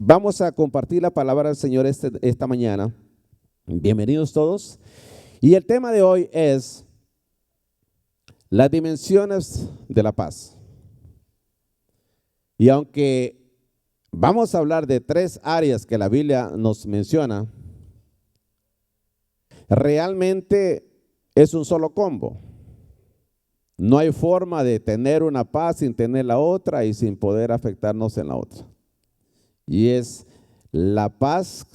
Vamos a compartir la palabra del Señor esta mañana. Bienvenidos todos. Y el tema de hoy es las dimensiones de la paz. Y aunque vamos a hablar de 3 áreas que la Biblia nos menciona, realmente es un solo combo. No hay forma de tener una paz sin tener la otra y sin poder afectarnos en la otra. Y es la paz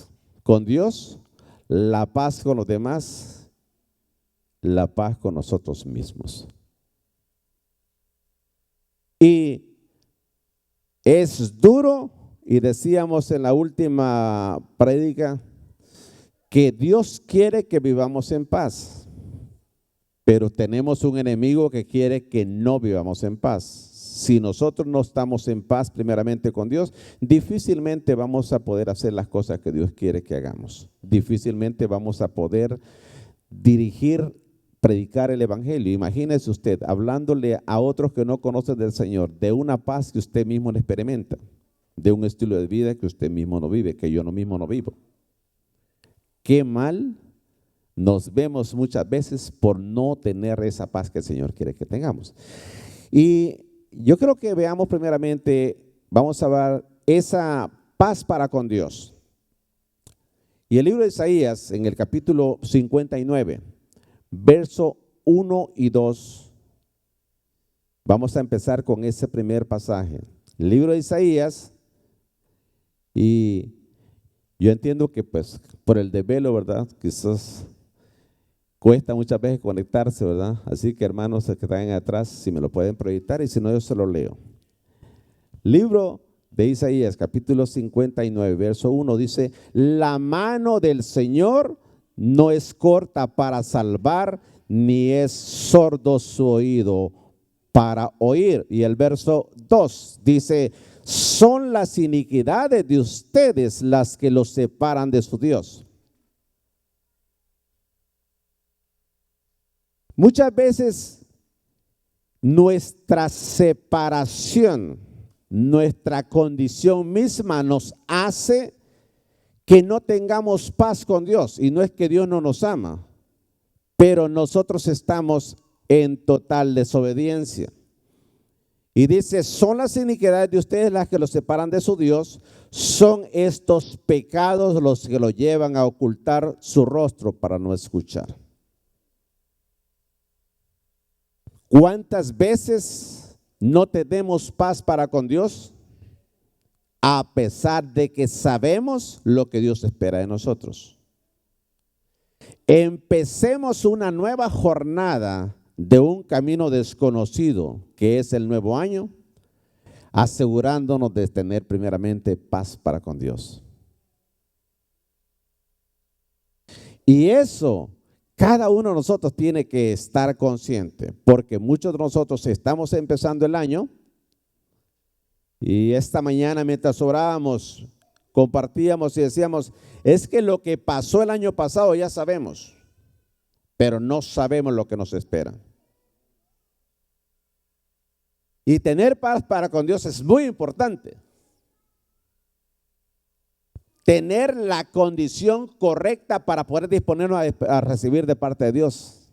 con Dios, la paz con los demás, la paz con nosotros mismos. Y es duro, y decíamos en la última prédica, que Dios quiere que vivamos en paz, pero tenemos un enemigo que quiere que no vivamos en paz. Si nosotros no estamos en paz primeramente con Dios, difícilmente vamos a poder hacer las cosas que Dios quiere que hagamos. Difícilmente vamos a poder dirigir, predicar el evangelio. Imagínese usted hablándole a otros que no conocen del Señor, de una paz que usted mismo no experimenta, de un estilo de vida que usted mismo no vive, que yo mismo no vivo. Qué mal nos vemos muchas veces por no tener esa paz que el Señor quiere que tengamos. Y yo creo que veamos primeramente, vamos a ver esa paz para con Dios. Y el libro de Isaías, en el capítulo 59, verso 1 y 2, vamos a empezar con ese primer pasaje. El libro de Isaías, y yo entiendo que pues por el desvelo, ¿verdad? Quizás cuesta muchas veces conectarse, ¿verdad? Así que hermanos que están atrás, si me lo pueden proyectar, y si no, yo se lo leo. Libro de Isaías, capítulo 59, verso 1, dice: la mano del Señor no es corta para salvar, ni es sordo su oído para oír. Y el verso 2 dice: son las iniquidades de ustedes las que los separan de su Dios. Muchas veces nuestra separación, nuestra condición misma nos hace que no tengamos paz con Dios. Y no es que Dios no nos ama, pero nosotros estamos en total desobediencia. Y dice: son las iniquidades de ustedes las que los separan de su Dios, son estos pecados los que lo llevan a ocultar su rostro para no escuchar. ¿Cuántas veces no tenemos paz para con Dios? A pesar de que sabemos lo que Dios espera de nosotros. Empecemos una nueva jornada de un camino desconocido, que es el nuevo año, asegurándonos de tener primeramente paz para con Dios. Y eso cada uno de nosotros tiene que estar consciente, porque muchos de nosotros estamos empezando el año, y esta mañana mientras orábamos, compartíamos y decíamos: es que lo que pasó el año pasado ya sabemos, pero no sabemos lo que nos espera. Y tener paz para con Dios es muy importante. Tener la condición correcta para poder disponernos a recibir de parte de Dios.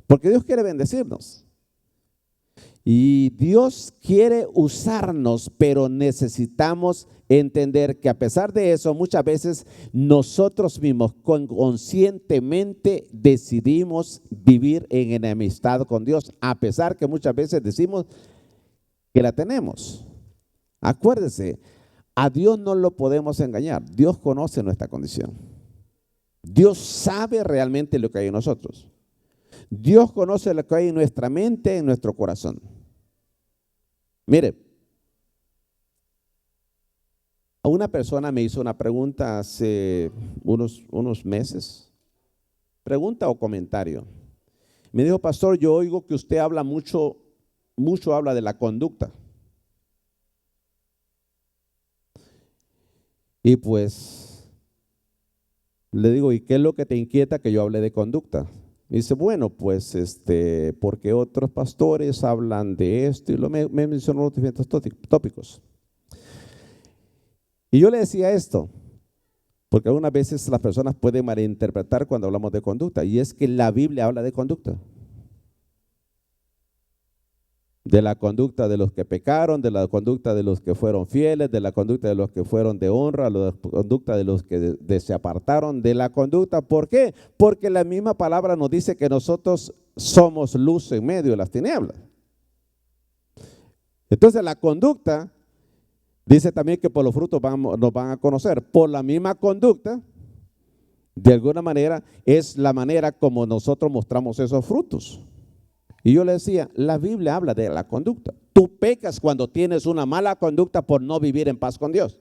Porque Dios quiere bendecirnos. Y Dios quiere usarnos, pero necesitamos entender que a pesar de eso, muchas veces nosotros mismos conscientemente decidimos vivir en enemistad con Dios, a pesar que muchas veces decimos que la tenemos. Acuérdese, a Dios no lo podemos engañar. Dios conoce nuestra condición. Dios sabe realmente lo que hay en nosotros. Dios conoce lo que hay en nuestra mente, en nuestro corazón. Mire, una persona me hizo una pregunta hace unos meses. Pregunta o comentario. Me dijo: pastor, yo oigo que usted habla mucho habla de la conducta. Y pues le digo: ¿y qué es lo que te inquieta que yo hable de conducta? Me dice: bueno, pues porque otros pastores hablan de esto, y me mencionó los diferentes tópicos. Y yo le decía esto, porque algunas veces las personas pueden malinterpretar cuando hablamos de conducta, y es que la Biblia habla de conducta. De la conducta de los que pecaron, de la conducta de los que fueron fieles, de la conducta de los que fueron de honra, de la conducta de los que se apartaron, de la conducta. ¿Por qué? Porque la misma palabra nos dice que nosotros somos luz en medio de las tinieblas. Entonces la conducta, dice también que por los frutos nos van a conocer. Por la misma conducta, de alguna manera, es la manera como nosotros mostramos esos frutos. Y yo le decía, la Biblia habla de la conducta. Tú pecas cuando tienes una mala conducta por no vivir en paz con Dios.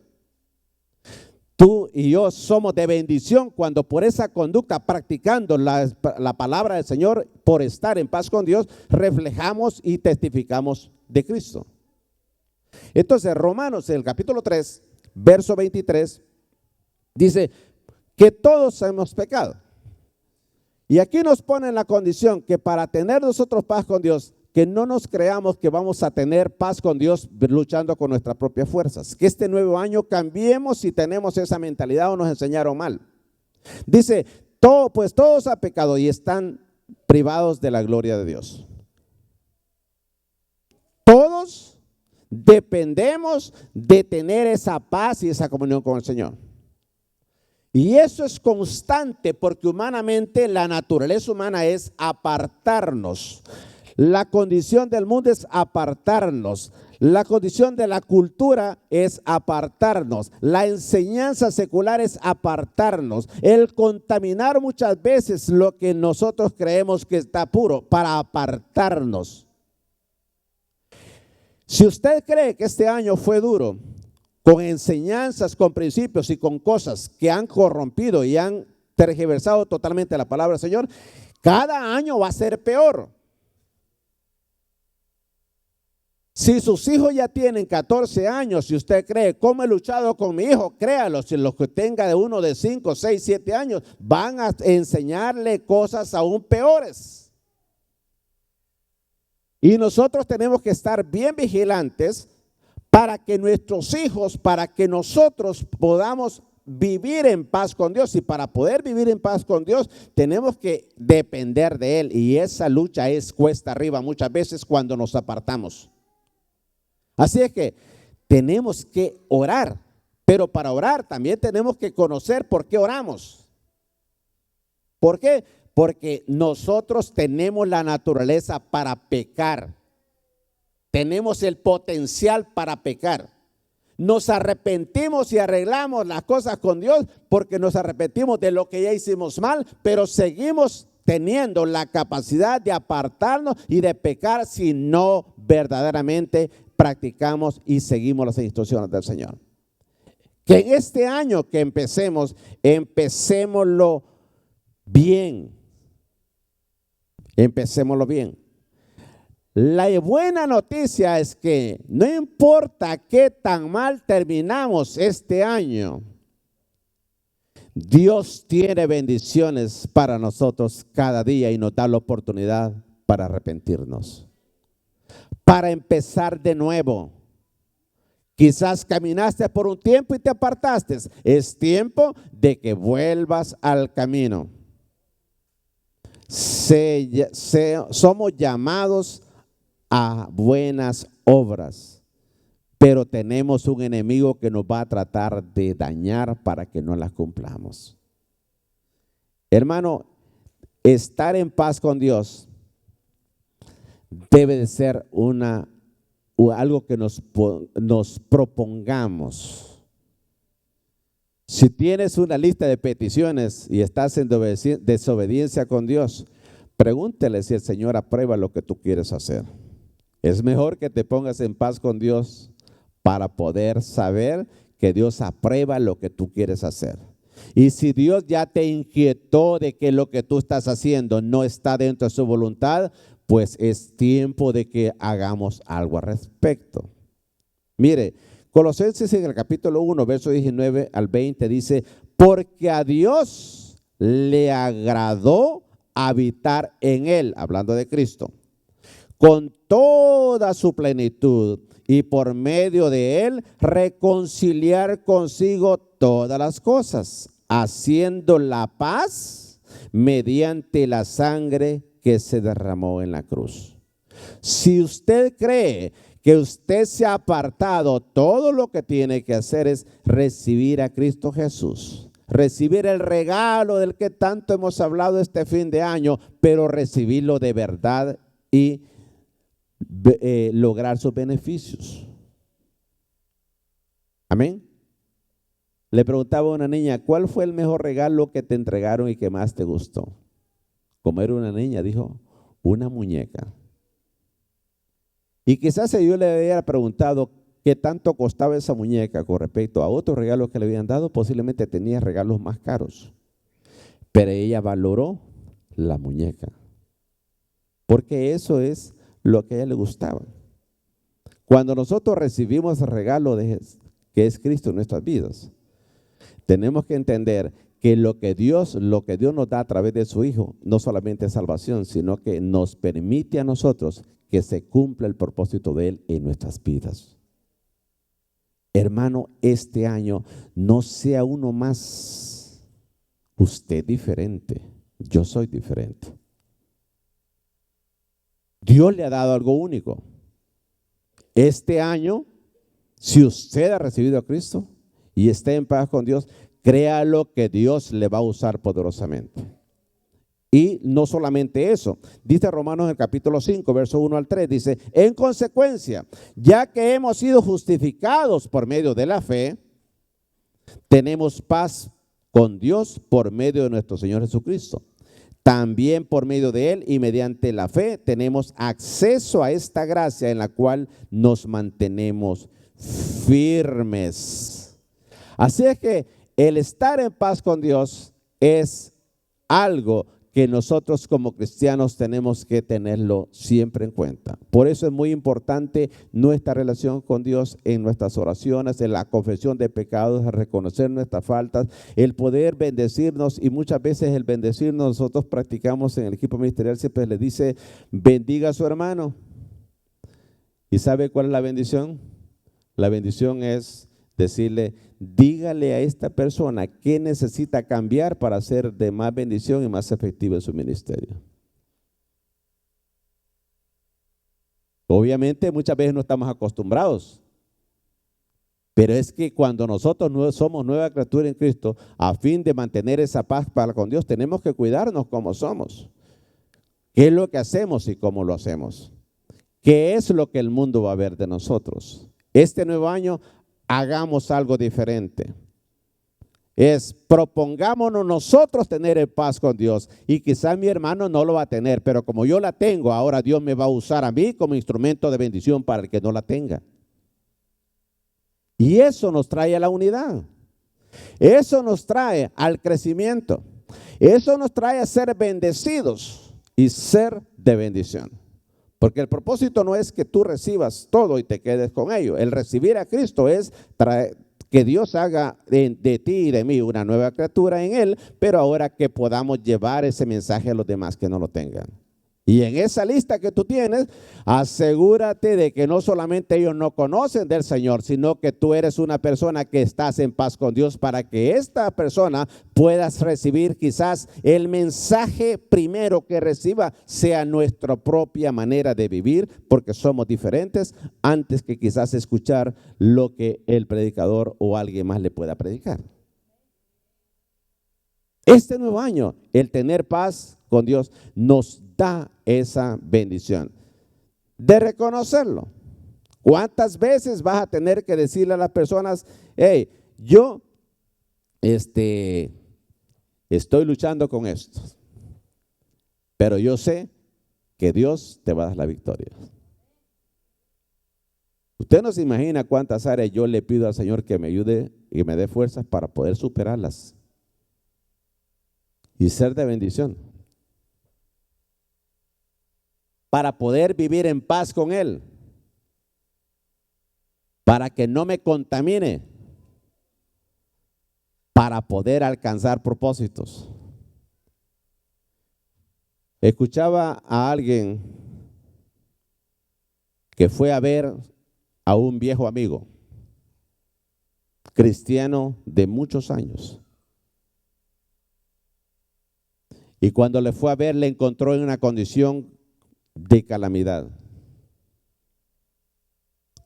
Tú y yo somos de bendición cuando por esa conducta, practicando la palabra del Señor, por estar en paz con Dios, reflejamos y testificamos de Cristo. Entonces, Romanos, en el capítulo 3, verso 23, dice que todos hemos pecado. Y aquí nos pone en la condición que para tener nosotros paz con Dios, que no nos creamos que vamos a tener paz con Dios luchando con nuestras propias fuerzas. Que este nuevo año cambiemos si tenemos esa mentalidad o nos enseñaron mal. Dice, pues todos han pecado y están privados de la gloria de Dios. Todos dependemos de tener esa paz y esa comunión con el Señor. Y eso es constante porque humanamente la naturaleza humana es apartarnos. La condición del mundo es apartarnos. La condición de la cultura es apartarnos. La enseñanza secular es apartarnos. El contaminar muchas veces lo que nosotros creemos que está puro para apartarnos. Si usted cree que este año fue duro, con enseñanzas, con principios y con cosas que han corrompido y han tergiversado totalmente la palabra del Señor, cada año va a ser peor. Si sus hijos ya tienen 14 años, si usted cree, ¿cómo he luchado con mi hijo? Créalo, si los que tenga de uno de 5, 6, 7 años, van a enseñarle cosas aún peores. Y nosotros tenemos que estar bien vigilantes para que nuestros hijos, para que nosotros podamos vivir en paz con Dios. Y para poder vivir en paz con Dios, tenemos que depender de Él. Y esa lucha es cuesta arriba muchas veces cuando nos apartamos. Así es que tenemos que orar, pero para orar también tenemos que conocer por qué oramos. ¿Por qué? Porque nosotros tenemos la naturaleza para pecar. Tenemos el potencial para pecar. Nos arrepentimos y arreglamos las cosas con Dios porque nos arrepentimos de lo que ya hicimos mal, pero seguimos teniendo la capacidad de apartarnos y de pecar si no verdaderamente practicamos y seguimos las instrucciones del Señor. Que en este año que empecémoslo bien. Empecémoslo bien. La buena noticia es que no importa qué tan mal terminamos este año, Dios tiene bendiciones para nosotros cada día y nos da la oportunidad para arrepentirnos, para empezar de nuevo. Quizás caminaste por un tiempo y te apartaste. Es tiempo de que vuelvas al camino. Somos llamados a buenas obras, pero tenemos un enemigo que nos va a tratar de dañar para que no las cumplamos. Hermano, estar en paz con Dios debe de ser algo que nos propongamos. Si tienes una lista de peticiones y estás en desobediencia con Dios, pregúntele si el Señor aprueba lo que tú quieres hacer. Es mejor que te pongas en paz con Dios para poder saber que Dios aprueba lo que tú quieres hacer. Y si Dios ya te inquietó de que lo que tú estás haciendo no está dentro de su voluntad, pues es tiempo de que hagamos algo al respecto. Mire, Colosenses en el capítulo 1, verso 19 al 20 dice, porque a Dios le agradó habitar en él, hablando de Cristo, con toda su plenitud, y por medio de él reconciliar consigo todas las cosas, haciendo la paz mediante la sangre que se derramó en la cruz. Si usted cree que usted se ha apartado, todo lo que tiene que hacer es recibir a Cristo Jesús, recibir el regalo del que tanto hemos hablado este fin de año, pero recibirlo de verdad y lograr sus beneficios. Amén. Le preguntaba a una niña, ¿cuál fue el mejor regalo que te entregaron y que más te gustó? Como era una niña, dijo, una muñeca. Y quizás si yo le hubiera preguntado qué tanto costaba esa muñeca con respecto a otros regalos que le habían dado, posiblemente tenía regalos más caros. Pero ella valoró la muñeca, porque eso es lo que a ella le gustaba. Cuando nosotros recibimos el regalo que es Cristo en nuestras vidas, tenemos que entender que lo que Dios nos da a través de su Hijo, no solamente es salvación, sino que nos permite a nosotros que se cumpla el propósito de Él en nuestras vidas. Hermano, este año no sea uno más. Usted diferente, yo soy diferente. Dios le ha dado algo único. Este año, si usted ha recibido a Cristo y está en paz con Dios, créalo que Dios le va a usar poderosamente. Y no solamente eso, dice Romanos en el capítulo 5, verso 1 al 3, dice, en consecuencia, ya que hemos sido justificados por medio de la fe, tenemos paz con Dios por medio de nuestro Señor Jesucristo. También por medio de Él y mediante la fe tenemos acceso a esta gracia en la cual nos mantenemos firmes. Así es que el estar en paz con Dios es algo que nosotros como cristianos tenemos que tenerlo siempre en cuenta. Por eso es muy importante nuestra relación con Dios en nuestras oraciones, en la confesión de pecados, en reconocer nuestras faltas, el poder bendecirnos, y muchas veces el bendecirnos nosotros practicamos en el equipo ministerial, siempre le dice, bendiga a su hermano. ¿Y sabe cuál es la bendición? La bendición es decirle, dígale a esta persona qué necesita cambiar para ser de más bendición y más efectivo en su ministerio. Obviamente muchas veces no estamos acostumbrados, pero es que cuando nosotros somos nueva criatura en Cristo, a fin de mantener esa paz para con Dios, tenemos que cuidarnos como somos. ¿Qué es lo que hacemos y cómo lo hacemos? ¿Qué es lo que el mundo va a ver de nosotros? Este nuevo año, hagamos algo diferente. Propongámonos nosotros tener paz con Dios, y quizás mi hermano no lo va a tener, pero como yo la tengo, ahora Dios me va a usar a mí como instrumento de bendición para el que no la tenga. Y eso nos trae a la unidad, eso nos trae al crecimiento, eso nos trae a ser bendecidos y ser de bendición. Porque el propósito no es que tú recibas todo y te quedes con ello. El recibir a Cristo es que Dios haga de ti y de mí una nueva criatura en Él, pero ahora que podamos llevar ese mensaje a los demás que no lo tengan. Y en esa lista que tú tienes, asegúrate de que no solamente ellos no conocen del Señor, sino que tú eres una persona que estás en paz con Dios, para que esta persona puedas recibir quizás el mensaje primero que reciba sea nuestra propia manera de vivir, porque somos diferentes, antes que quizás escuchar lo que el predicador o alguien más le pueda predicar. Este nuevo año, el tener paz con Dios nos da esa bendición de reconocerlo. ¿Cuántas veces vas a tener que decirle a las personas, hey, yo estoy luchando con esto, pero yo sé que Dios te va a dar la victoria? Usted no se imagina cuántas áreas yo le pido al Señor que me ayude y me dé fuerzas para poder superarlas y ser de bendición, para poder vivir en paz con Él, para que no me contamine, para poder alcanzar propósitos. Escuchaba a alguien que fue a ver a un viejo amigo, cristiano de muchos años. Y cuando le fue a ver, le encontró en una condición de calamidad,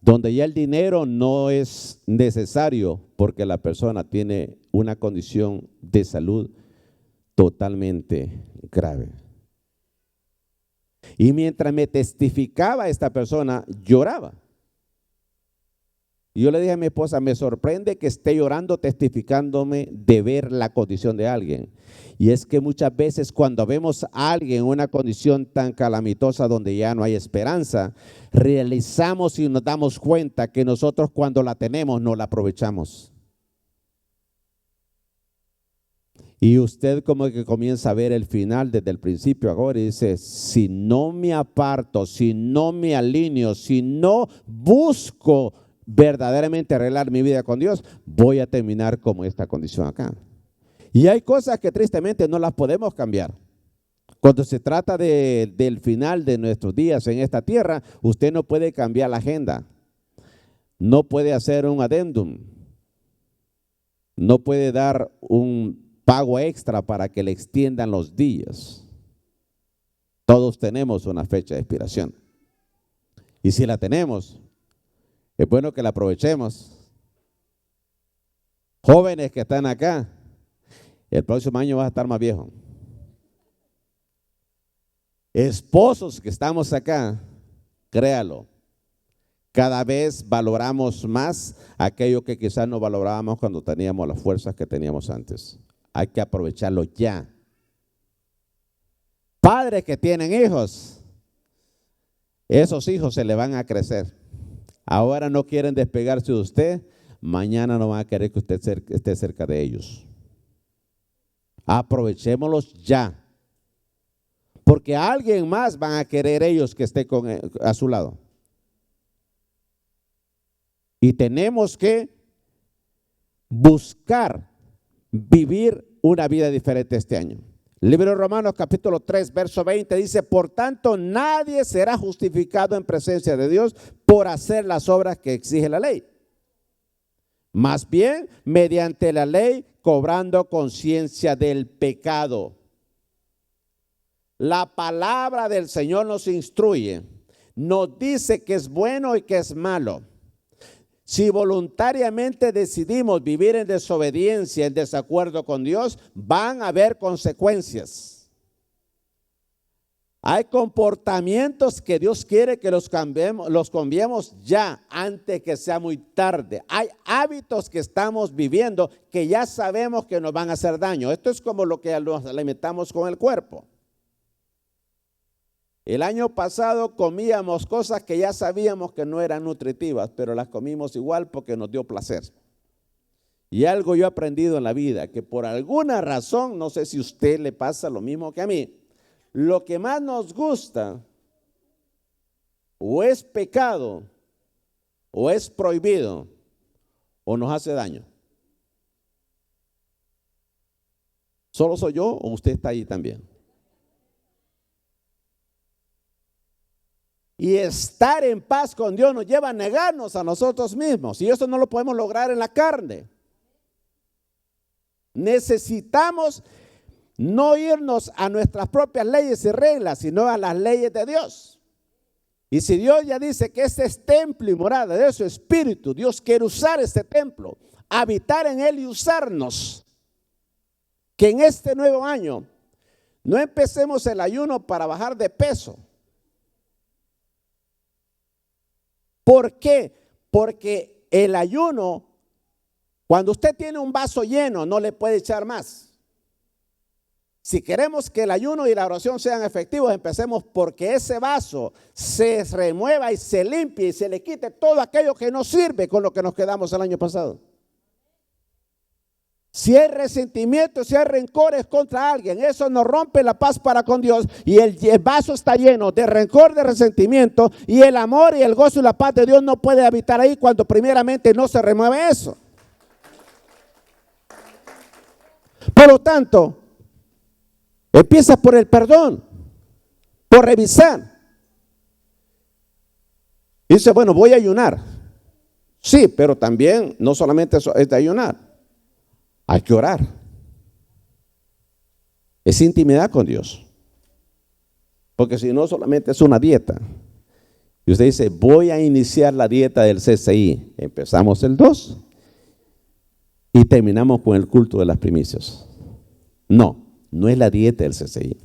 donde ya el dinero no es necesario porque la persona tiene una condición de salud totalmente grave. Y mientras me testificaba esta persona, lloraba. Y yo le dije a mi esposa, me sorprende que esté llorando testificándome de ver la condición de alguien. Y es que muchas veces cuando vemos a alguien en una condición tan calamitosa donde ya no hay esperanza, realizamos y nos damos cuenta que nosotros cuando la tenemos no la aprovechamos. Y usted como que comienza a ver el final desde el principio ahora y dice, si no me aparto, si no me alineo, si no busco verdaderamente arreglar mi vida con Dios, voy a terminar como esta condición acá. Y hay cosas que tristemente no las podemos cambiar. Cuando se trata del final de nuestros días en esta tierra, usted no puede cambiar la agenda, no puede hacer un adendum, no puede dar un pago extra para que le extiendan los días. Todos tenemos una fecha de expiración. Y si la tenemos, es bueno que la aprovechemos. Jóvenes que están acá, el próximo año vas a estar más viejo. Esposos que estamos acá, créalo, cada vez valoramos más aquello que quizás no valorábamos cuando teníamos las fuerzas que teníamos antes. Hay que aprovecharlo ya. Padres que tienen hijos, esos hijos se le van a crecer. Ahora no quieren despegarse de usted, mañana no van a querer que usted esté cerca de ellos. Aprovechémoslos ya, porque a alguien más van a querer ellos que esté a su lado. Y tenemos que buscar vivir una vida diferente este año. El libro de Romanos capítulo 3 verso 20 dice, por tanto nadie será justificado en presencia de Dios por hacer las obras que exige la ley. Más bien mediante la ley cobrando conciencia del pecado. La palabra del Señor nos instruye, nos dice que es bueno y que es malo. Si voluntariamente decidimos vivir en desobediencia, en desacuerdo con Dios, van a haber consecuencias. Hay comportamientos que Dios quiere que los cambiemos ya, antes que sea muy tarde. Hay hábitos que estamos viviendo que ya sabemos que nos van a hacer daño. Esto es como lo que nos alimentamos con el cuerpo. El año pasado comíamos cosas que ya sabíamos que no eran nutritivas, pero las comimos igual porque nos dio placer. Y algo yo he aprendido en la vida, que por alguna razón, no sé si a usted le pasa lo mismo que a mí, lo que más nos gusta o es pecado o es prohibido o nos hace daño. ¿Solo soy yo o usted está ahí también? Y estar en paz con Dios nos lleva a negarnos a nosotros mismos. Y eso no lo podemos lograr en la carne. Necesitamos no irnos a nuestras propias leyes y reglas, sino a las leyes de Dios. Y si Dios ya dice que este es templo y morada de su espíritu, Dios quiere usar este templo, habitar en él y usarnos. Que en este nuevo año no empecemos el ayuno para bajar de peso. ¿Por qué? Porque el ayuno, cuando usted tiene un vaso lleno, no le puede echar más. Si queremos que el ayuno y la oración sean efectivos, empecemos porque ese vaso se remueva y se limpie y se le quite todo aquello que no sirve con lo que nos quedamos el año pasado. Si hay resentimiento, si hay rencores contra alguien, eso nos rompe la paz para con Dios y el vaso está lleno de rencor, de resentimiento, y el amor y el gozo y la paz de Dios no puede habitar ahí cuando primeramente no se remueve eso. Por lo tanto, empieza por el perdón, por revisar. Y dice, bueno, voy a ayunar. Sí, pero también no solamente eso es de ayunar. Hay que orar. Es intimidad con Dios. Porque si no, solamente es una dieta. Y usted dice, voy a iniciar la dieta del CCI. Empezamos el 2 y terminamos con el culto de las primicias. No, no es la dieta del CCI.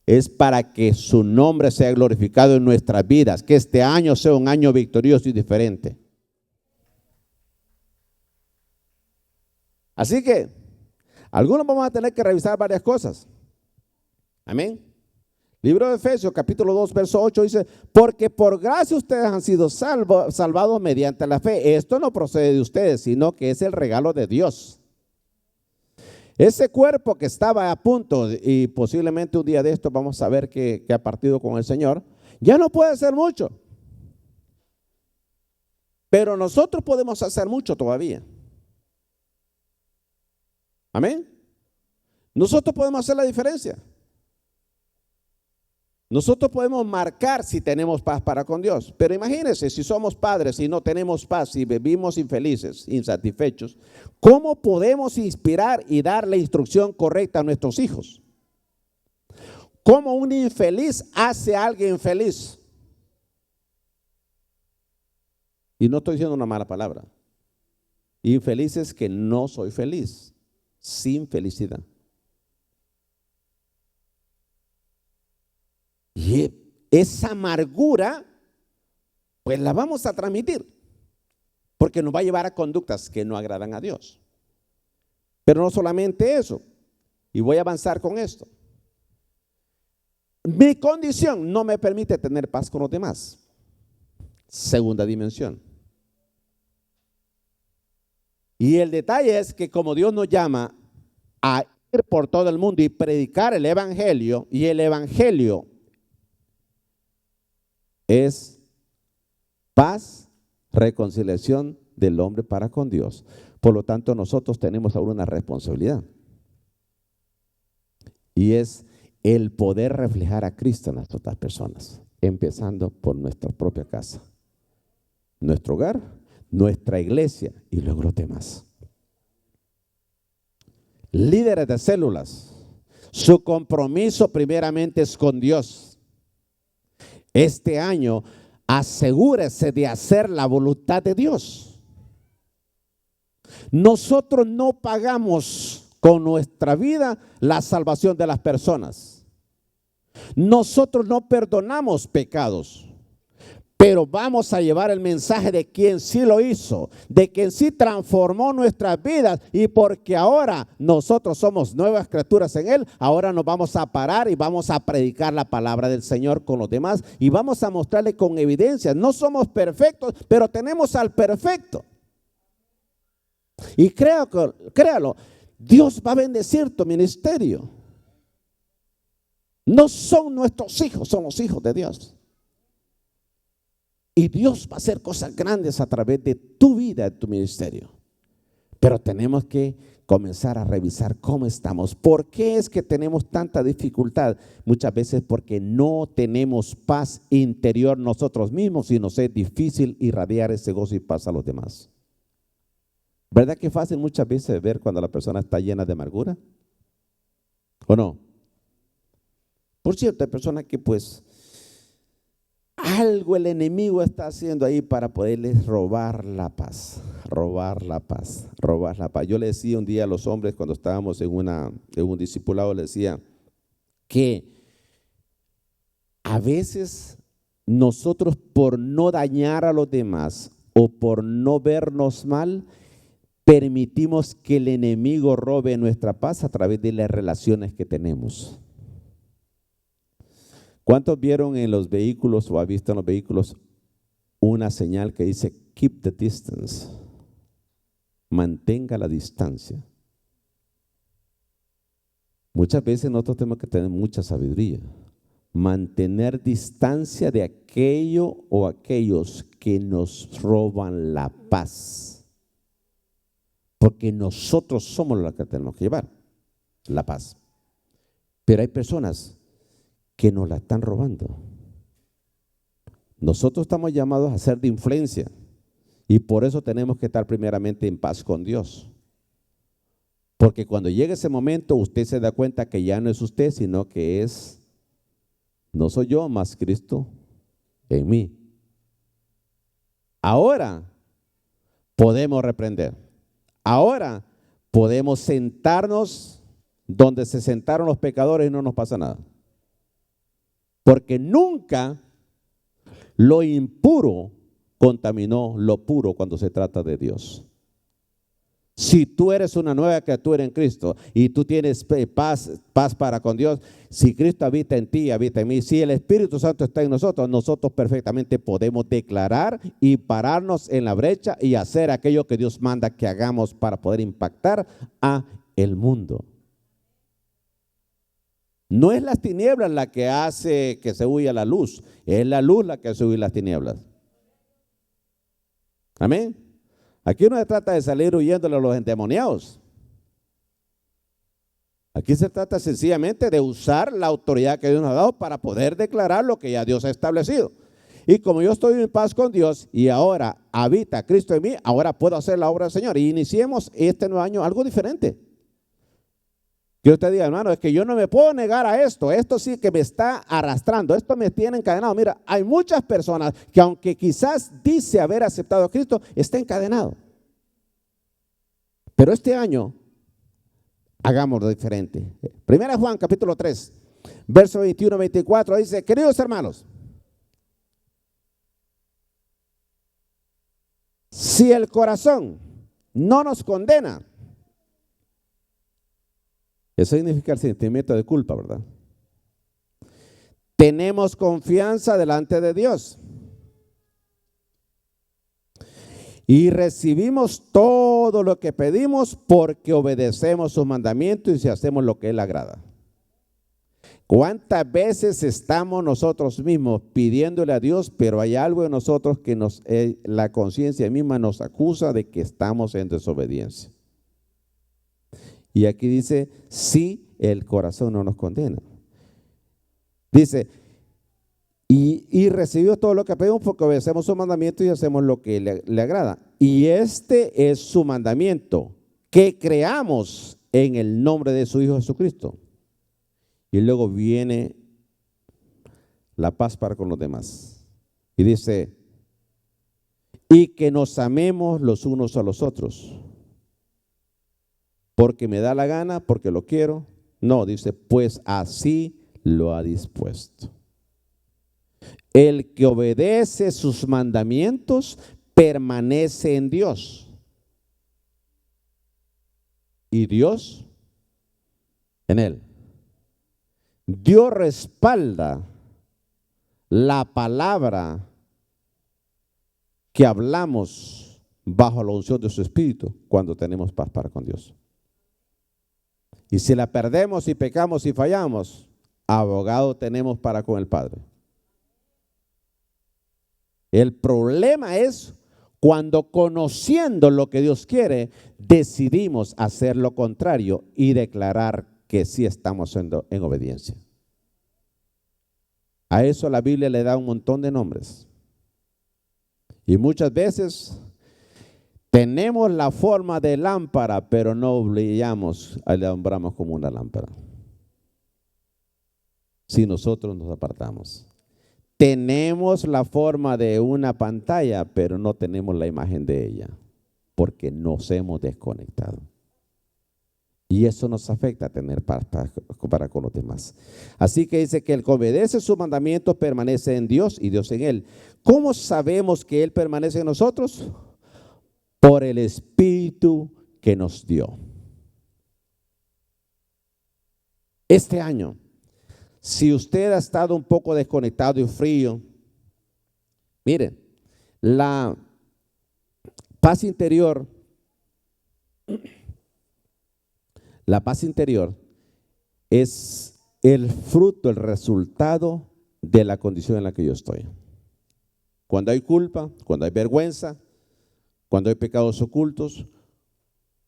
Es para que su nombre sea glorificado en nuestras vidas, que este año sea un año victorioso y diferente. Así que, algunos vamos a tener que revisar varias cosas. Amén. Libro de Efesios, capítulo 2, verso 8 dice, porque por gracia ustedes han sido salvados mediante la fe. Esto no procede de ustedes, sino que es el regalo de Dios. Ese cuerpo que estaba a punto, y posiblemente un día de esto vamos a ver que ha partido con el Señor, ya no puede hacer mucho. Pero nosotros podemos hacer mucho todavía. Amén. Nosotros podemos hacer la diferencia. Nosotros podemos marcar si tenemos paz para con Dios. Pero imagínense, si somos padres y no tenemos paz y vivimos infelices, insatisfechos, ¿cómo podemos inspirar y dar la instrucción correcta a nuestros hijos? ¿Cómo un infeliz hace a alguien feliz? Y no estoy diciendo una mala palabra. Infeliz es que no soy feliz, sin felicidad. Y esa amargura, pues la vamos a transmitir, porque nos va a llevar a conductas que no agradan a Dios. Pero no solamente eso, y voy a avanzar con esto. Mi condición no me permite tener paz con los demás. Segunda dimensión. Y el detalle es que como Dios nos llama a ir por todo el mundo y predicar el evangelio, y el evangelio es paz, reconciliación del hombre para con Dios. Por lo tanto, nosotros tenemos ahora una responsabilidad. Y es el poder reflejar a Cristo en las otras personas, empezando por nuestra propia casa, nuestro hogar, nuestra iglesia y luego los demás. Líderes de células, su compromiso primeramente es con Dios. Este año, asegúrese de hacer la voluntad de Dios. Nosotros no pagamos con nuestra vida la salvación de las personas. Nosotros no perdonamos pecados, pero vamos a llevar el mensaje de quien sí lo hizo, de quien sí transformó nuestras vidas, y porque ahora nosotros somos nuevas criaturas en Él, ahora nos vamos a parar y vamos a predicar la palabra del Señor con los demás y vamos a mostrarle con evidencias. No somos perfectos, pero tenemos al perfecto. Y créalo, Dios va a bendecir tu ministerio. No son nuestros hijos, son los hijos de Dios. Y Dios va a hacer cosas grandes a través de tu vida, de tu ministerio. Pero tenemos que comenzar a revisar cómo estamos. ¿Por qué es que tenemos tanta dificultad? Muchas veces porque no tenemos paz interior nosotros mismos y nos es difícil irradiar ese gozo y paz a los demás. ¿Verdad que es fácil muchas veces ver cuando la persona está llena de amargura? ¿O no? Por cierto, hay personas que pues algo el enemigo está haciendo ahí para poderles robar la paz, robar la paz, robar la paz. Yo le decía un día a los hombres cuando estábamos en un discipulado, le decía que a veces nosotros por no dañar a los demás o por no vernos mal, permitimos que el enemigo robe nuestra paz a través de las relaciones que tenemos. ¿Cuántos vieron en los vehículos o ha visto en los vehículos una señal que dice keep the distance? Mantenga la distancia. Muchas veces nosotros tenemos que tener mucha sabiduría. Mantener distancia de aquello o aquellos que nos roban la paz. Porque nosotros somos los que tenemos que llevar la paz. Pero hay personas que nos la están robando. Nosotros estamos llamados a ser de influencia y por eso tenemos que estar primeramente en paz con Dios. Porque cuando llegue ese momento, usted se da cuenta que ya no es usted, sino que no soy yo, más Cristo en mí. Ahora podemos reprender. Ahora podemos sentarnos donde se sentaron los pecadores y no nos pasa nada. Porque nunca lo impuro contaminó lo puro cuando se trata de Dios. Si tú eres una nueva criatura en Cristo y tú tienes paz para con Dios, si Cristo habita en ti, habita en mí, si el Espíritu Santo está en nosotros, nosotros perfectamente podemos declarar y pararnos en la brecha y hacer aquello que Dios manda que hagamos para poder impactar a el mundo. No es las tinieblas la que hace que se huya la luz, es la luz la que hace huir las tinieblas. Amén. Aquí no se trata de salir huyéndole a los endemoniados. Aquí se trata sencillamente de usar la autoridad que Dios nos ha dado para poder declarar lo que ya Dios ha establecido. Y como yo estoy en paz con Dios y ahora habita Cristo en mí, ahora puedo hacer la obra del Señor. Y iniciemos este nuevo año algo diferente. Que usted diga, hermano, es que yo no me puedo negar a esto. Esto sí que me está arrastrando. Esto me tiene encadenado. Mira, hay muchas personas que aunque quizás dice haber aceptado a Cristo, está encadenado. Pero este año, hagámoslo diferente. Primera Juan, capítulo 3, verso 21-24, dice, queridos hermanos, si el corazón no nos condena, eso significa el sentimiento de culpa, ¿verdad? Tenemos confianza delante de Dios y recibimos todo lo que pedimos porque obedecemos sus mandamientos y si hacemos lo que Él agrada. ¿Cuántas veces estamos nosotros mismos pidiéndole a Dios, pero hay algo en nosotros que la conciencia misma nos acusa de que estamos en desobediencia? Y aquí dice, si el corazón no nos condena. Dice, y recibimos todo lo que pedimos porque obedecemos su mandamiento y hacemos lo que le agrada. Y este es su mandamiento, que creamos en el nombre de su Hijo Jesucristo. Y luego viene la paz para con los demás. Y dice, y que nos amemos los unos a los otros. Porque me da la gana, porque lo quiero. No, dice, pues así lo ha dispuesto. El que obedece sus mandamientos permanece en Dios. Y Dios en él. Dios respalda la palabra que hablamos bajo la unción de su Espíritu cuando tenemos paz para con Dios. Y si la perdemos y pecamos y fallamos, abogado tenemos para con el Padre. El problema es cuando conociendo lo que Dios quiere, decidimos hacer lo contrario y declarar que sí estamos en obediencia. A eso la Biblia le da un montón de nombres. Y muchas veces tenemos la forma de lámpara, pero no brillamos, alumbramos como una lámpara. Si nosotros nos apartamos. Tenemos la forma de una pantalla, pero no tenemos la imagen de ella, porque nos hemos desconectado. Y eso nos afecta a tener paz para con los demás. Así que dice que el que obedece sus mandamientos permanece en Dios y Dios en él. ¿Cómo sabemos que Él permanece en nosotros? Por el Espíritu que nos dio. Este año, si usted ha estado un poco desconectado y frío, miren, la paz interior es el fruto, el resultado de la condición en la que yo estoy. Cuando hay culpa, cuando hay vergüenza, cuando hay pecados ocultos,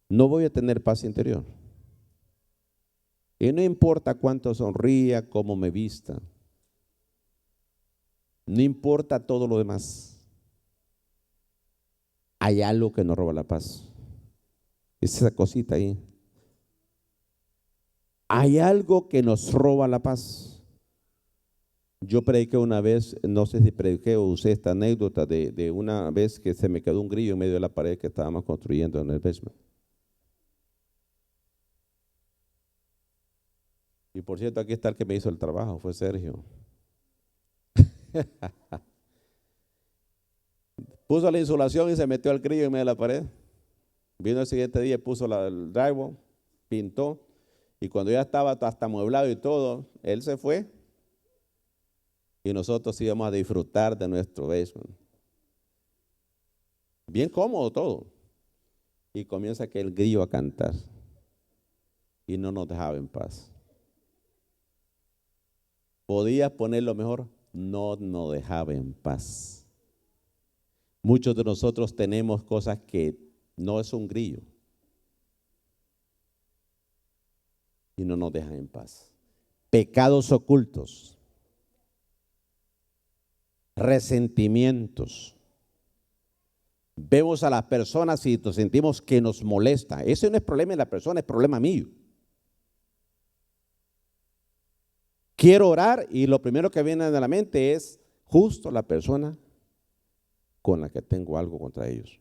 no voy a tener paz interior. Y no importa cuánto sonría, cómo me vista. No importa todo lo demás. Hay algo que nos roba la paz. Es esa cosita ahí. Hay algo que nos roba la paz. Yo prediqué una vez, no sé si prediqué o usé esta anécdota de una vez que se me quedó un grillo en medio de la pared que estábamos construyendo en el basement. Y por cierto, aquí está el que me hizo el trabajo, fue Sergio. Puso la insulación y se metió el grillo en medio de la pared. Vino el siguiente día, puso el drywall, pintó, y cuando ya estaba hasta amueblado y todo, él se fue y nosotros íbamos a disfrutar de nuestro basement. Bien cómodo todo. Y comienza aquel grillo a cantar y no nos dejaba en paz. Podías ponerlo mejor, no nos dejaba en paz. Muchos de nosotros tenemos cosas que no es un grillo y no nos dejan en paz. Pecados ocultos, resentimientos. Vemos a las personas y nos sentimos que nos molesta. Ese no es problema de la persona, es problema mío. Quiero orar y lo primero que viene a la mente es justo la persona con la que tengo algo contra ellos.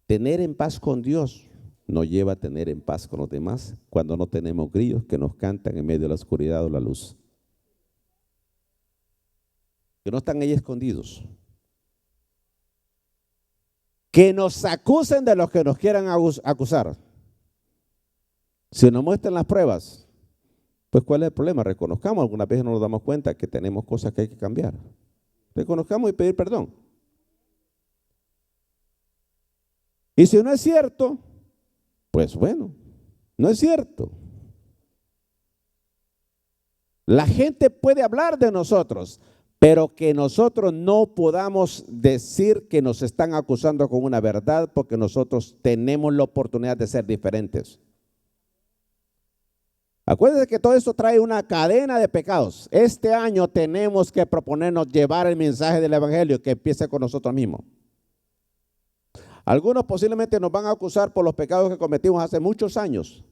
Tener en paz con Dios nos lleva a tener en paz con los demás cuando no tenemos grillos que nos cantan en medio de la oscuridad o la luz. Que no están ahí escondidos. Que nos acusen de los que nos quieran acusar. Si nos muestran las pruebas, pues ¿cuál es el problema? Reconozcamos, algunas veces no nos damos cuenta que tenemos cosas que hay que cambiar. Reconozcamos y pedir perdón. Y si no es cierto, pues bueno, no es cierto. La gente puede hablar de nosotros, pero que nosotros no podamos decir que nos están acusando con una verdad porque nosotros tenemos la oportunidad de ser diferentes. Acuérdense que todo esto trae una cadena de pecados. Este año tenemos que proponernos llevar el mensaje del evangelio que empiece con nosotros mismos. Algunos posiblemente nos van a acusar por los pecados que cometimos hace muchos años.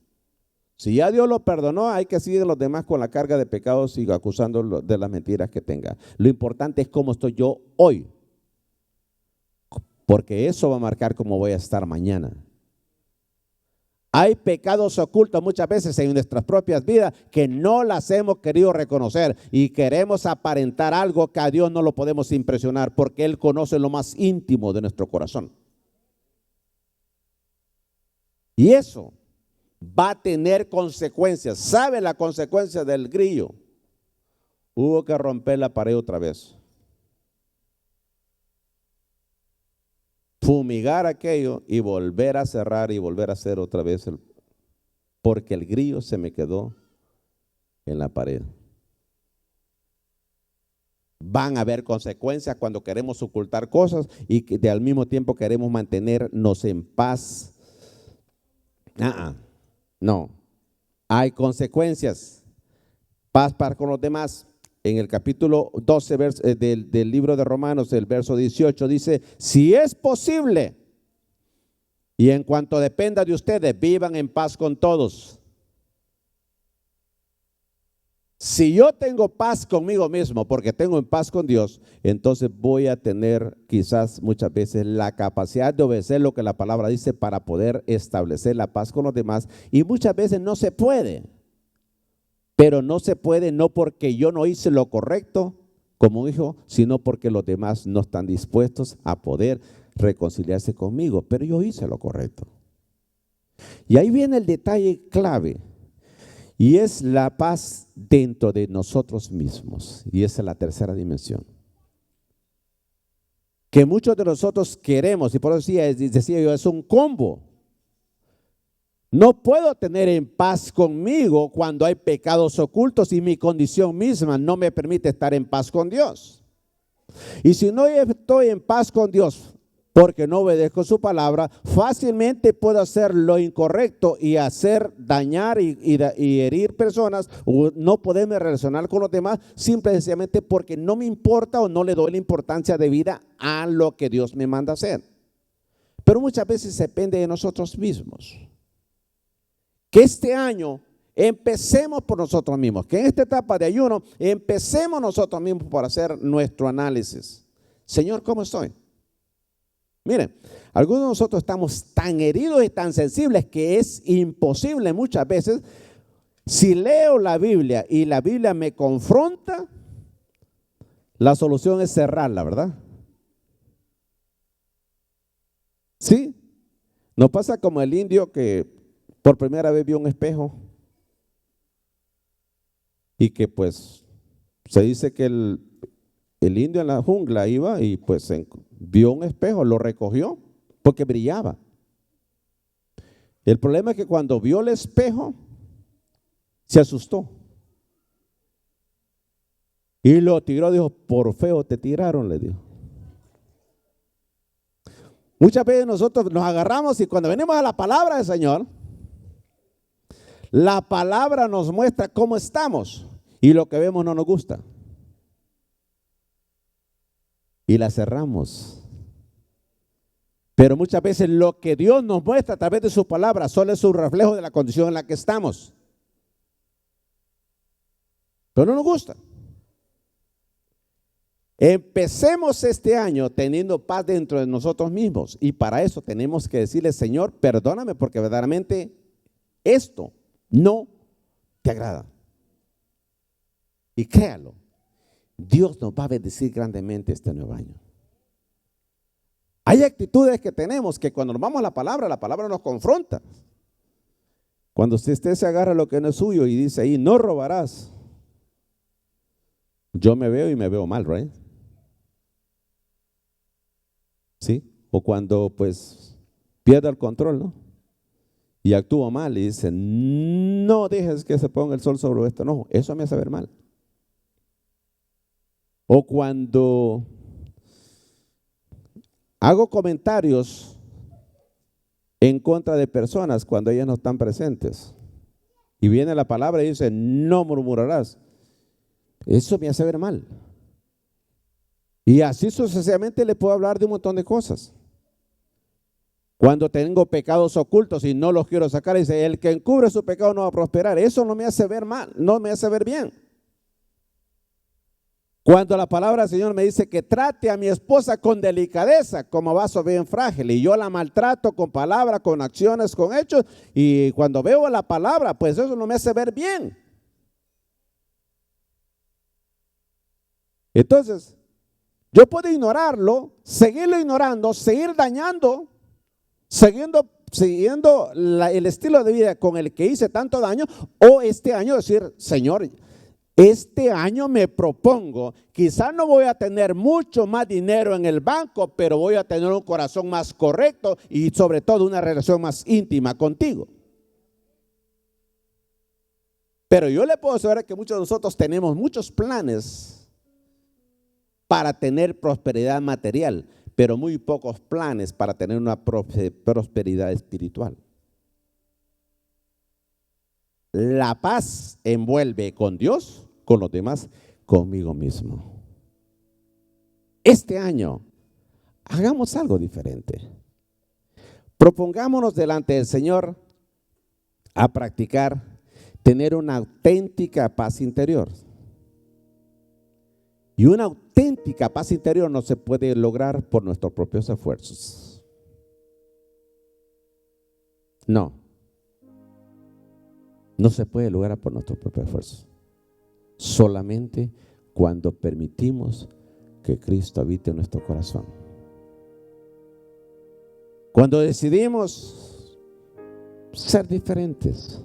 Si ya Dios lo perdonó, hay que seguir a los demás con la carga de pecados y acusándolos de las mentiras que tenga. Lo importante es cómo estoy yo hoy, porque eso va a marcar cómo voy a estar mañana. Hay pecados ocultos muchas veces en nuestras propias vidas que no las hemos querido reconocer y queremos aparentar algo que a Dios no lo podemos impresionar porque Él conoce lo más íntimo de nuestro corazón. Y eso va a tener consecuencias. ¿Sabe la consecuencia del grillo? Hubo que romper la pared otra vez. Fumigar aquello y volver a cerrar y volver a hacer otra vez, porque el grillo se me quedó en la pared. Van a haber consecuencias cuando queremos ocultar cosas y que al mismo tiempo queremos mantenernos en paz. No, hay consecuencias. Paz para con los demás. En el capítulo 12 del libro de Romanos, el verso 18 dice, si es posible y en cuanto dependa de ustedes, vivan en paz con todos. Si yo tengo paz conmigo mismo porque tengo en paz con Dios, entonces voy a tener quizás muchas veces la capacidad de obedecer lo que la palabra dice para poder establecer la paz con los demás, y muchas veces no se puede. Pero no se puede no porque yo no hice lo correcto como hijo, sino porque los demás no están dispuestos a poder reconciliarse conmigo. Pero yo hice lo correcto. Y ahí viene el detalle clave. Y es la paz dentro de nosotros mismos. Y esa es la tercera dimensión. Que muchos de nosotros queremos, y por eso decía yo, es un combo. No puedo tener en paz conmigo cuando hay pecados ocultos y mi condición misma no me permite estar en paz con Dios. Y si no estoy en paz con Dios porque no obedezco su palabra, fácilmente puedo hacer lo incorrecto y hacer dañar y herir personas, o no poderme relacionar con los demás, simple y sencillamente porque no me importa o no le doy la importancia debida a lo que Dios me manda hacer. Pero muchas veces depende de nosotros mismos. Que este año empecemos por nosotros mismos, que en esta etapa de ayuno empecemos nosotros mismos por hacer nuestro análisis. Señor, ¿cómo estoy? Miren, algunos de nosotros estamos tan heridos y tan sensibles que es imposible muchas veces. Si leo la Biblia y la Biblia me confronta, la solución es cerrarla, ¿verdad? Sí, nos pasa como el indio que por primera vez vio un espejo y que pues se dice que el indio en la jungla iba y pues vio un espejo, lo recogió porque brillaba. El problema es que cuando vio el espejo se asustó y lo tiró, dijo, por feo te tiraron, le dijo. Muchas veces nosotros nos agarramos y cuando venimos a la palabra del Señor, la palabra nos muestra cómo estamos y lo que vemos no nos gusta. Y la cerramos. Pero muchas veces lo que Dios nos muestra a través de su palabra solo es un reflejo de la condición en la que estamos. Pero no nos gusta. Empecemos este año teniendo paz dentro de nosotros mismos y para eso tenemos que decirle, Señor, perdóname porque verdaderamente esto no te agrada. Y créalo, Dios nos va a bendecir grandemente este nuevo año. Hay actitudes que tenemos que cuando nos vamos a la palabra nos confronta. Cuando usted se agarra lo que no es suyo y dice ahí, no robarás. Yo me veo y me veo mal, ¿right? ¿Sí? O cuando pues pierdo el control, ¿no? Y actúo mal y dice, no dejes que se ponga el sol sobre esto. No, eso me hace ver mal. O cuando hago comentarios en contra de personas cuando ellas no están presentes. Y viene la palabra y dice, no murmurarás. Eso me hace ver mal. Y así sucesivamente le puedo hablar de un montón de cosas. Cuando tengo pecados ocultos y no los quiero sacar, dice, el que encubre su pecado no va a prosperar. Eso no me hace ver mal, no me hace ver bien. Cuando la palabra del Señor me dice que trate a mi esposa con delicadeza, como vaso bien frágil, y yo la maltrato con palabras, con acciones, con hechos, y cuando veo la palabra, pues eso no me hace ver bien. Entonces, yo puedo ignorarlo, seguirlo ignorando, seguir dañando, siguiendo el estilo de vida con el que hice tanto daño, o este año decir, Señor, este año me propongo, quizás no voy a tener mucho más dinero en el banco, pero voy a tener un corazón más correcto y sobre todo una relación más íntima contigo. Pero yo le puedo asegurar que muchos de nosotros tenemos muchos planes para tener prosperidad material, pero muy pocos planes para tener una prosperidad espiritual. La paz envuelve con Dios, con los demás, conmigo mismo. Este año, hagamos algo diferente. Propongámonos delante del Señor a practicar, tener una auténtica paz interior. Y una auténtica paz interior no se puede lograr por nuestros propios esfuerzos. No se puede lograr por nuestros propios esfuerzos. Solamente cuando permitimos que Cristo habite en nuestro corazón. Cuando decidimos ser diferentes.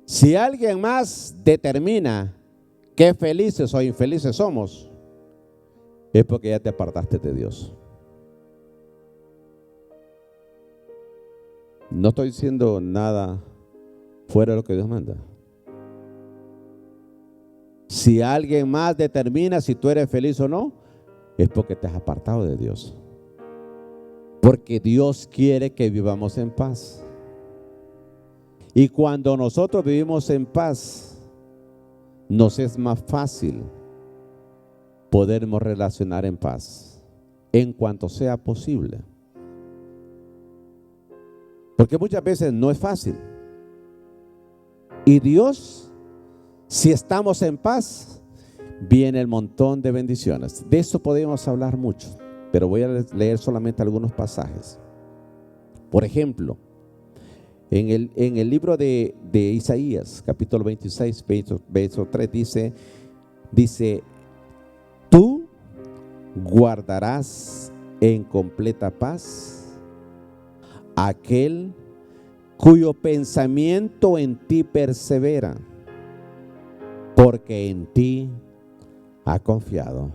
Si alguien más determina qué felices o infelices somos, es porque ya te apartaste de Dios. No estoy diciendo nada fuera de lo que Dios manda. Si alguien más determina si tú eres feliz o no, es porque te has apartado de Dios. Porque Dios quiere que vivamos en paz. Y cuando nosotros vivimos en paz, nos es más fácil podernos relacionar en paz, en cuanto sea posible. Porque muchas veces no es fácil. Y Dios, si estamos en paz, viene el montón de bendiciones. De eso podemos hablar mucho, pero voy a leer solamente algunos pasajes. Por ejemplo, en el libro de Isaías, capítulo 26, verso 3, dice, tú guardarás en completa paz aquel cuyo pensamiento en ti persevera, porque en ti ha confiado.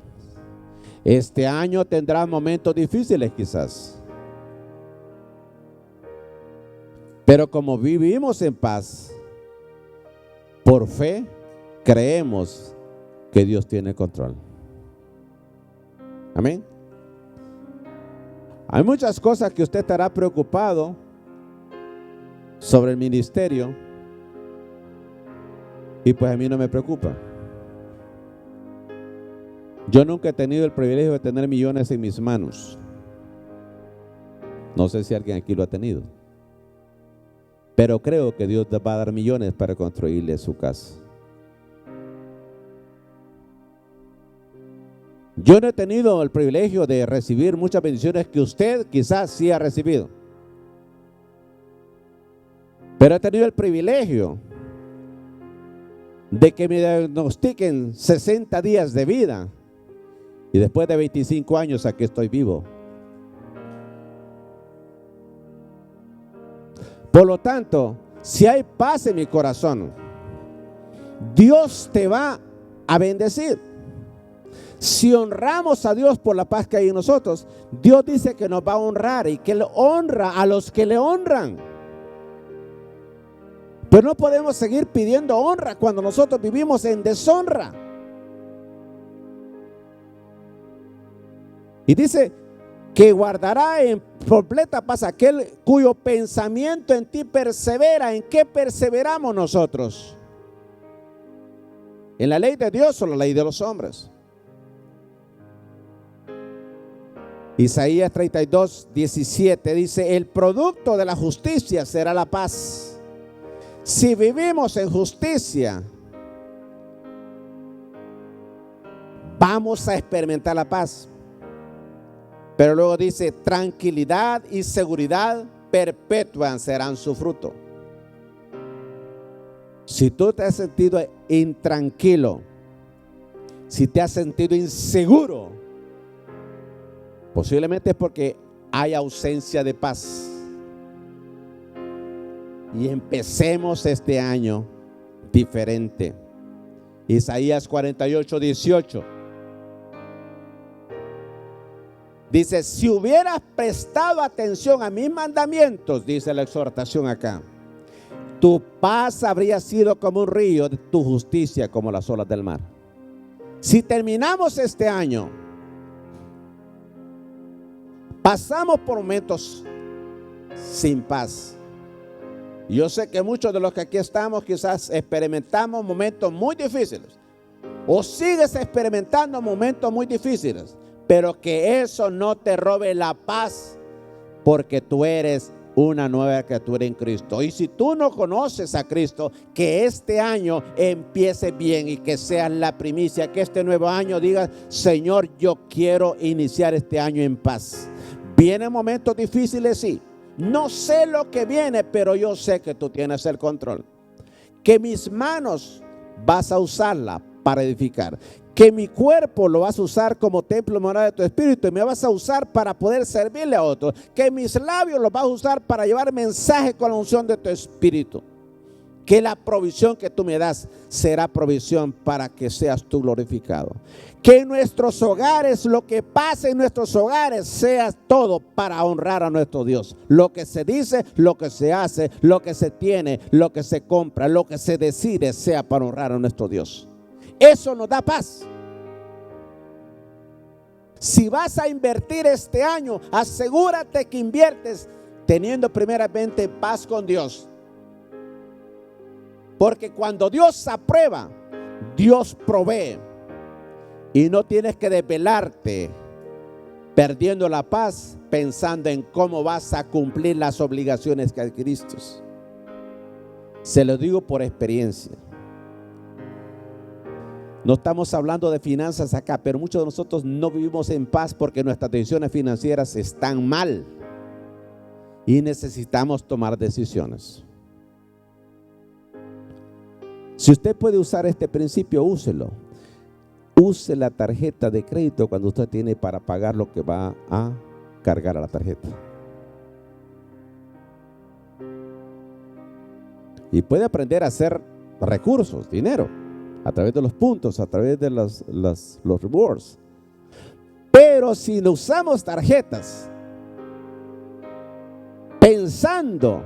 Este año tendrá momentos difíciles quizás, pero como vivimos en paz, por fe creemos que Dios tiene control. Amén. Hay muchas cosas que usted estará preocupado sobre el ministerio, y pues a mí no me preocupa. Yo nunca he tenido el privilegio de tener millones en mis manos. No sé si alguien aquí lo ha tenido, pero creo que Dios va a dar millones para construirle su casa. Yo no he tenido el privilegio de recibir muchas bendiciones que usted quizás sí ha recibido, pero he tenido el privilegio de que me diagnostiquen 60 días de vida y después de 25 años aquí estoy vivo. Por lo tanto, si hay paz en mi corazón, Dios te va a bendecir. Si honramos a Dios por la paz que hay en nosotros, Dios dice que nos va a honrar y que Él honra a los que le honran. Pero no podemos seguir pidiendo honra cuando nosotros vivimos en deshonra. Y dice que guardará en completa paz aquel cuyo pensamiento en ti persevera. ¿En qué perseveramos nosotros? ¿En la ley de Dios o la ley de los hombres? Isaías 32, 17 dice, el producto de la justicia será la paz. Si vivimos en justicia, vamos a experimentar la paz. Pero luego dice, tranquilidad y seguridad perpetua serán su fruto. Si tú te has sentido intranquilo, si te has sentido inseguro, posiblemente es porque hay ausencia de paz. Y empecemos este año diferente. Isaías 48, 18. Dice, si hubieras prestado atención a mis mandamientos, dice la exhortación acá, tu paz habría sido como un río, tu justicia como las olas del mar. Si terminamos este año, pasamos por momentos sin paz. Yo sé que muchos de los que aquí estamos quizás experimentamos momentos muy difíciles, o sigues experimentando momentos muy difíciles, pero que eso no te robe la paz, porque tú eres una nueva criatura en Cristo. Y si tú no conoces a Cristo, que este año empiece bien y que sea la primicia, que este nuevo año digas, Señor, yo quiero iniciar este año en paz. Vienen momentos difíciles, sí. No sé lo que viene, pero yo sé que tú tienes el control. Que mis manos vas a usarla para edificar. Que mi cuerpo lo vas a usar como templo morada de tu espíritu y me vas a usar para poder servirle a otros. Que mis labios los vas a usar para llevar mensaje con la unción de tu espíritu. Que la provisión que tú me das será provisión para que seas tú glorificado. Que en nuestros hogares, lo que pase en nuestros hogares, sea todo para honrar a nuestro Dios. Lo que se dice, lo que se hace, lo que se tiene, lo que se compra, lo que se decide, sea para honrar a nuestro Dios. Eso nos da paz. Si vas a invertir este año, asegúrate que inviertes teniendo primeramente paz con Dios. Porque cuando Dios aprueba, Dios provee. Y no tienes que desvelarte perdiendo la paz pensando en cómo vas a cumplir las obligaciones que adquiriste. Se lo digo por experiencia. No estamos hablando de finanzas acá, pero muchos de nosotros no vivimos en paz porque nuestras decisiones financieras están mal y necesitamos tomar decisiones. Si usted puede usar este principio, úselo. Use la tarjeta de crédito cuando usted tiene para pagar lo que va a cargar a la tarjeta. Y puede aprender a hacer recursos, dinero, a través de los puntos, a través de los rewards. Pero si no usamos tarjetas pensando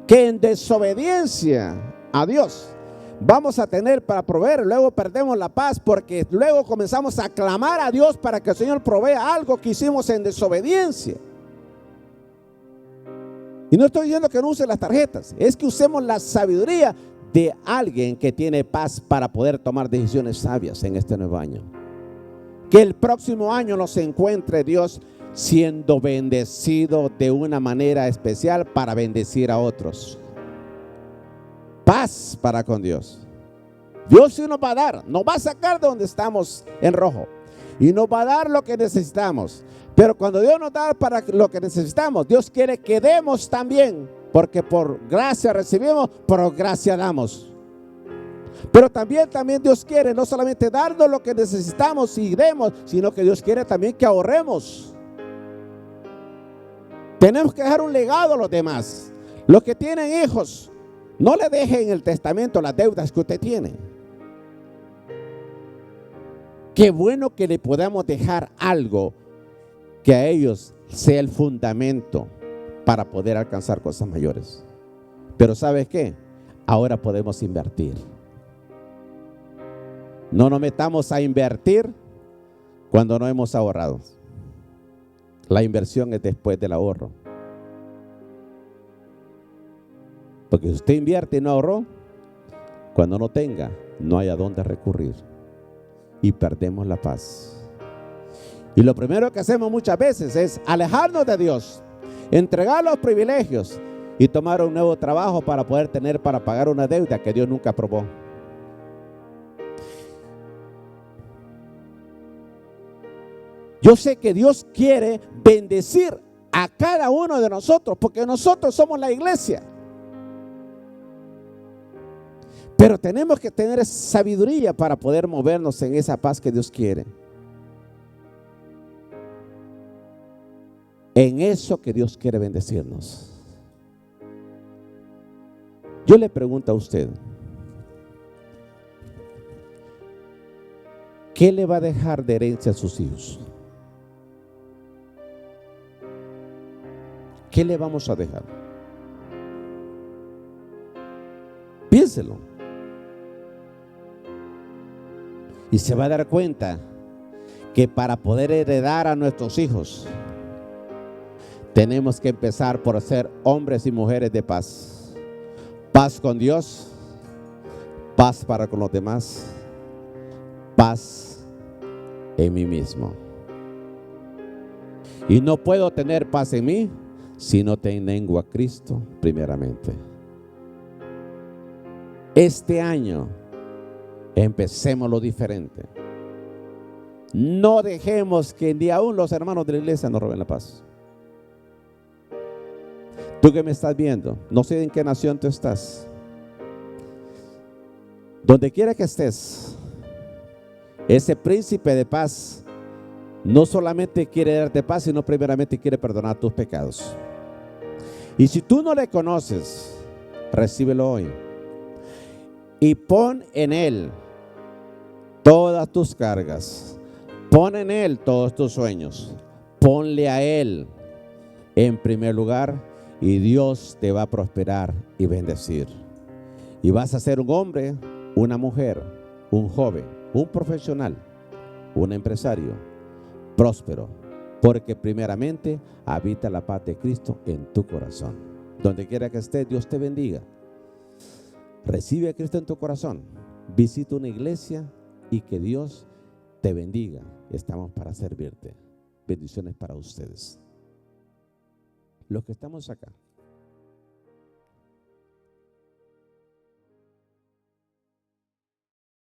que en desobediencia a Dios vamos a tener para proveer, luego perdemos la paz porque luego comenzamos a clamar a Dios para que el Señor provea algo que hicimos en desobediencia. Y no estoy diciendo que no use las tarjetas, es que usemos la sabiduría de alguien que tiene paz para poder tomar decisiones sabias en este nuevo año. Que el próximo año nos encuentre Dios siendo bendecido de una manera especial para bendecir a otros. Paz para con Dios. Dios sí nos va a dar, nos va a sacar de donde estamos en rojo y nos va a dar lo que necesitamos. Pero cuando Dios nos da para lo que necesitamos, Dios quiere que demos también, porque por gracia recibimos, por gracia damos. Pero también Dios quiere no solamente darnos lo que necesitamos y demos, sino que Dios quiere también que ahorremos. Tenemos que dejar un legado a los demás. Los que tienen hijos, no le dejen en el testamento las deudas que usted tiene. Qué bueno que le podamos dejar algo que a ellos sea el fundamento para poder alcanzar cosas mayores. Pero ¿sabes qué? Ahora podemos invertir. No nos metamos a invertir cuando no hemos ahorrado. La inversión es después del ahorro. Porque si usted invierte y no ahorró, cuando no tenga, no hay a dónde recurrir. Y perdemos la paz. Y lo primero que hacemos muchas veces es alejarnos de Dios, entregar los privilegios y tomar un nuevo trabajo para poder tener para pagar una deuda que Dios nunca aprobó. Yo sé que Dios quiere bendecir a cada uno de nosotros porque nosotros somos la iglesia. Pero tenemos que tener sabiduría para poder movernos en esa paz que Dios quiere. En eso que Dios quiere bendecirnos. Yo le pregunto a usted, ¿qué le va a dejar de herencia a sus hijos? ¿Qué le vamos a dejar? Piénselo. Y se va a dar cuenta que para poder heredar a nuestros hijos, tenemos que empezar por ser hombres y mujeres de paz. Paz con Dios, paz para con los demás, paz en mí mismo. Y no puedo tener paz en mí si no tengo a Cristo primeramente. Este año empecemos lo diferente. No dejemos que ni aún los hermanos de la iglesia nos roben la paz. Tú que me estás viendo, no sé en qué nación tú estás. Donde quiera que estés, ese príncipe de paz no solamente quiere darte paz, sino primeramente quiere perdonar tus pecados. Y si tú no le conoces, recíbelo hoy. Y pon en Él todas tus cargas. Pon en Él todos tus sueños. Ponle a Él en primer lugar y Dios te va a prosperar y bendecir. Y vas a ser un hombre, una mujer, un joven, un profesional, un empresario próspero, porque primeramente habita la paz de Cristo en tu corazón. Donde quiera que estés, Dios te bendiga. Recibe a Cristo en tu corazón. Visita una iglesia y que Dios te bendiga. Estamos para servirte. Bendiciones para ustedes. Los que estamos acá.